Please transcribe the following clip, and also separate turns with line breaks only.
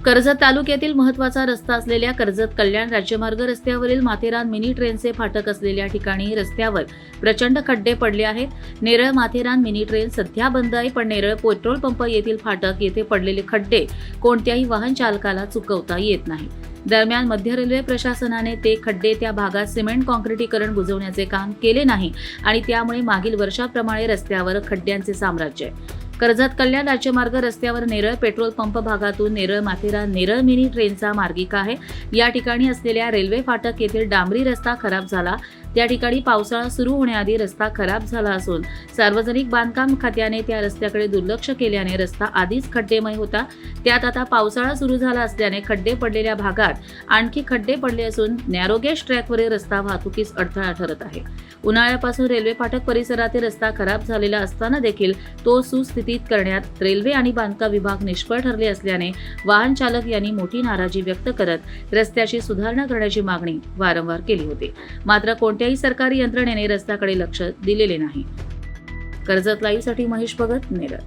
कर्जत तालुक्यातील महत्त्वाचा रस्ता असलेल्या कर्जत कल्याण राज्यमार्ग रस्त्यावरील माथेरान मिनी ट्रेनचे फाटक असलेल्या ठिकाणी रस्त्यावर प्रचंड खड्डे पडले आहेत। नेरळ माथेरान मिनी ट्रेन सध्या बंद आहे, पण नेरळ पेट्रोल पंप येथील फाटक येथे पडलेले खड्डे कोणत्याही वाहन चालकाला चुकवता येत नाही। दरम्यान मध्य रेल्वे प्रशासनाने ते खड्डे त्या भागात सिमेंट काँक्रिटीकरण बुजवण्याचे काम केले नाही आणि त्यामुळे मागील वर्षाप्रमाणे रस्त्यावर खड्ड्यांचे साम्राज्य आहे। कर्जत कल्याण राज्यमार्ग रस्त्यावर नेरळ पेट्रोल पंप भागातून नेरळ माथेरान नेरळ मिनी ट्रेनचा मार्गिका आहे। या ठिकाणी असलेल्या रेल्वे फाटक येथील डांबरी रस्ता खराब झाला। त्या ठिकाणी पावसाळा सुरू होण्याआधी रस्ता खराब झाला असून सार्वजनिक बांधकाम खात्याने त्या रस्त्याकडे दुर्लक्ष केल्याने रस्ता आधीच खड्डेमय होता। त्यात आता पावसाळा सुरू झाला असल्याने खड्डे पडलेल्या भागात आणखी खड्डे पडले असून नॅरोगेज ट्रॅकवरील रस्ता वाहतुकीस अडथळा ठरत आहे। उन्हाळ्यापासून रेल्वे फाटक परिसरातील रस्ता खराब झालेला असताना देखील तो सुस्थितीत करण्यात रेल्वे आणि बांधकाम विभाग निष्फळ ठरले असल्याने वाहन चालक यांनी मोठी नाराजी व्यक्त करत रस्त्याची सुधारणा करण्याची मागणी वारंवार केली होती। मात्र कोणत्याही सरकारी यंत्रणेने रस्त्याकडे लक्ष दिलेले नाही। कर्जत लाईव्हसाठी महेश भगत, नेरळ।